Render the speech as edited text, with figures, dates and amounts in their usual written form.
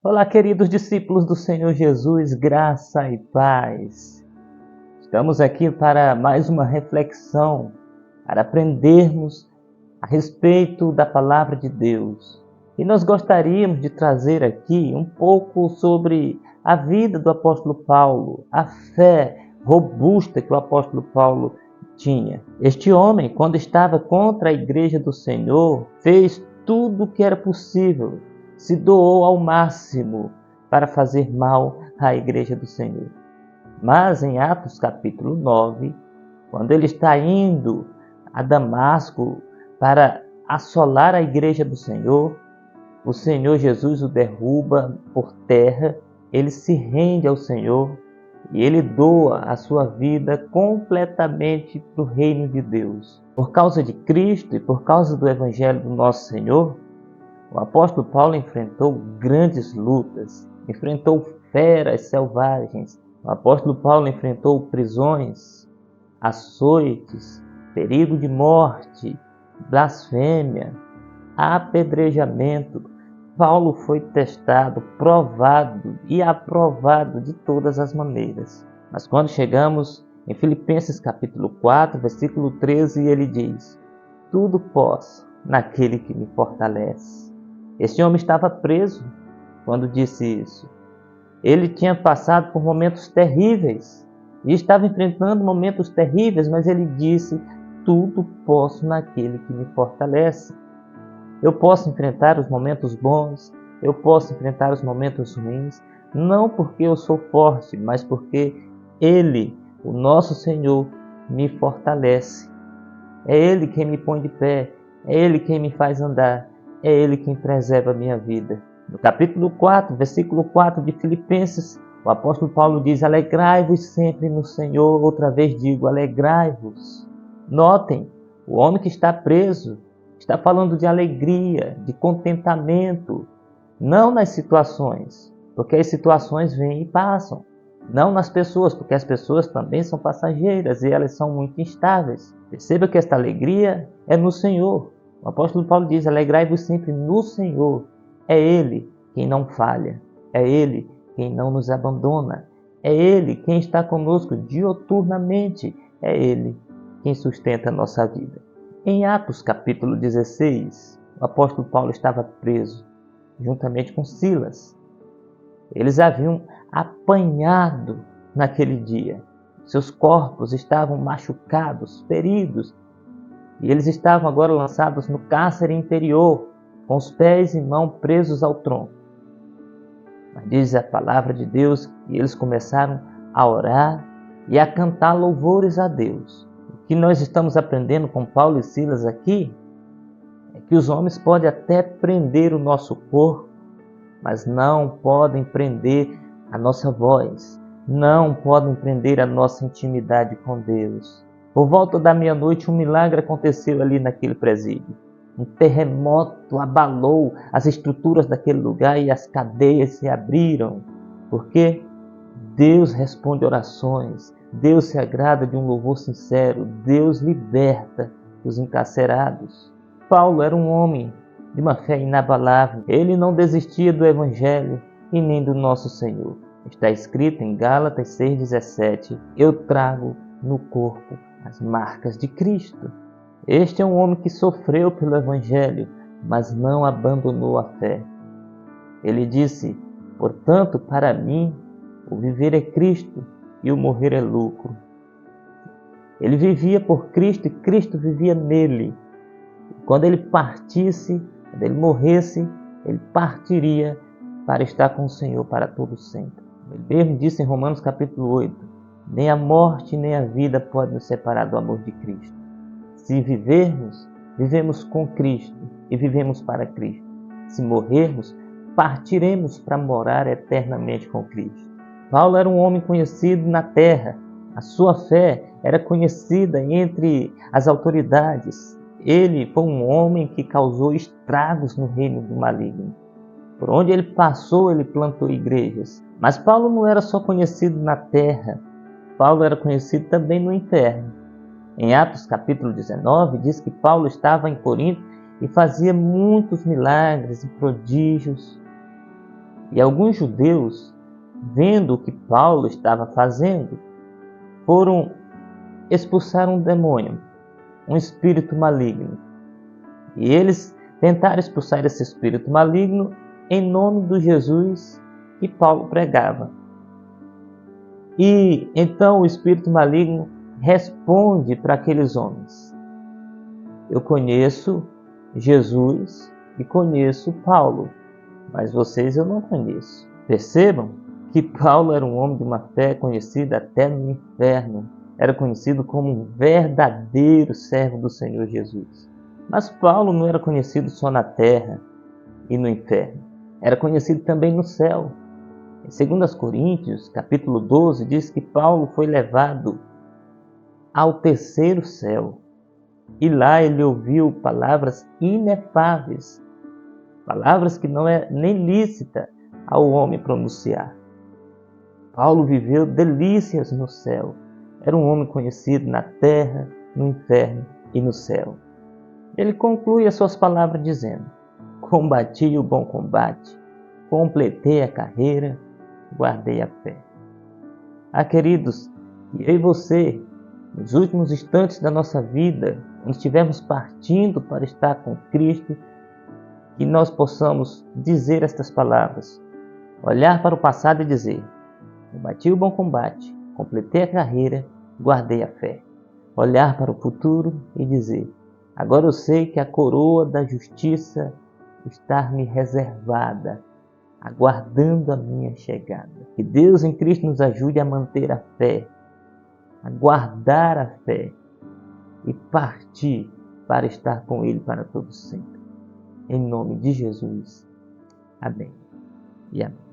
Olá, queridos discípulos do Senhor Jesus, graça e paz. Estamos aqui para mais uma reflexão, para aprendermos a respeito da palavra de Deus. E nós gostaríamos de trazer aqui um pouco sobre a vida do apóstolo Paulo, a fé robusta que o apóstolo Paulo tinha. Este homem, quando estava contra a igreja do Senhor, fez tudo o que era possível, se doou ao máximo para fazer mal à igreja do Senhor. Mas em Atos capítulo 9, quando ele está indo a Damasco para assolar a igreja do Senhor, o Senhor Jesus o derruba por terra, ele se rende ao Senhor e ele doa a sua vida completamente para o reino de Deus. Por causa de Cristo e por causa do Evangelho do nosso Senhor, o apóstolo Paulo enfrentou grandes lutas, enfrentou feras selvagens. O apóstolo Paulo enfrentou prisões, açoites, perigo de morte, blasfêmia, apedrejamento. Paulo foi testado, provado e aprovado de todas as maneiras. Mas quando chegamos em Filipenses capítulo 4, versículo 13, ele diz: tudo posso naquele que me fortalece. Este homem estava preso quando disse isso. Ele tinha passado por momentos terríveis e estava enfrentando momentos terríveis, mas ele disse: tudo posso naquele que me fortalece. Eu posso enfrentar os momentos bons, eu posso enfrentar os momentos ruins, não porque eu sou forte, mas porque Ele, o nosso Senhor, me fortalece. É Ele quem me põe de pé, é Ele quem me faz andar, é Ele quem preserva a minha vida. No capítulo 4, versículo 4 de Filipenses, o apóstolo Paulo diz: alegrai-vos sempre no Senhor. Outra vez digo, alegrai-vos. Notem, o homem que está preso está falando de alegria, de contentamento, não nas situações, porque as situações vêm e passam. Não nas pessoas, porque as pessoas também são passageiras e elas são muito instáveis. Perceba que esta alegria é no Senhor. O apóstolo Paulo diz: alegrai-vos sempre no Senhor. É Ele quem não falha, é Ele quem não nos abandona, é Ele quem está conosco dioturnamente, é Ele quem sustenta a nossa vida. Em Atos capítulo 16, o apóstolo Paulo estava preso, juntamente com Silas. Eles haviam apanhado naquele dia. Seus corpos estavam machucados, feridos, e eles estavam agora lançados no cárcere interior, com os pés e mãos presos ao tronco. Mas diz a palavra de Deus que eles começaram a orar e a cantar louvores a Deus. O que nós estamos aprendendo com Paulo e Silas aqui é que os homens podem até prender o nosso corpo, mas não podem prender a nossa voz, não podem prender a nossa intimidade com Deus. Por volta da meia-noite, um milagre aconteceu ali naquele presídio. Um terremoto abalou as estruturas daquele lugar e as cadeias se abriram. Porque Deus responde orações, Deus se agrada de um louvor sincero, Deus liberta os encarcerados. Paulo era um homem de uma fé inabalável. Ele não desistia do Evangelho e nem do nosso Senhor. Está escrito em Gálatas 6,17: eu trago no corpo as marcas de Cristo. Este é um homem que sofreu pelo Evangelho, mas não abandonou a fé. Ele disse: portanto, para mim, o viver é Cristo e o morrer é lucro. Ele vivia por Cristo e Cristo vivia nele. Quando ele partisse, quando ele morresse, ele partiria para estar com o Senhor para todo sempre. Ele mesmo disse em Romanos capítulo 8: nem a morte nem a vida podem nos separar do amor de Cristo. Se vivermos, vivemos com Cristo e vivemos para Cristo. Se morrermos, partiremos para morar eternamente com Cristo. Paulo era um homem conhecido na terra. A sua fé era conhecida entre as autoridades. Ele foi um homem que causou estragos no reino do maligno. Por onde ele passou, ele plantou igrejas. Mas Paulo não era só conhecido na terra. Paulo era conhecido também no inferno. Em Atos capítulo 19, diz que Paulo estava em Corinto e fazia muitos milagres e prodígios. E alguns judeus, vendo o que Paulo estava fazendo, foram expulsar um demônio, um espírito maligno. E eles tentaram expulsar esse espírito maligno em nome do Jesus que Paulo pregava. E então o espírito maligno responde para aqueles homens: eu conheço Jesus e conheço Paulo, mas vocês eu não conheço. Percebam que Paulo era um homem de uma fé conhecida até no inferno. Era conhecido como um verdadeiro servo do Senhor Jesus. Mas Paulo não era conhecido só na terra e no inferno. Era conhecido também no céu. Em 2 Coríntios, capítulo 12, diz que Paulo foi levado ao terceiro céu. E lá ele ouviu palavras inefáveis, palavras que não é nem lícita ao homem pronunciar. Paulo viveu delícias no céu. Era um homem conhecido na terra, no inferno e no céu. Ele conclui as suas palavras dizendo: combati o bom combate, completei a carreira, guardei a fé. Queridos, eu e você, nos últimos instantes da nossa vida, quando estivermos partindo para estar com Cristo, que nós possamos dizer estas palavras, olhar para o passado e dizer: combati o bom combate, completei a carreira, guardei a fé. Olhar para o futuro e dizer: agora eu sei que a coroa da justiça está me reservada, aguardando a minha chegada. Que Deus em Cristo nos ajude a manter a fé, a guardar a fé e partir para estar com Ele para todo sempre. Em nome de Jesus. Amém e amém.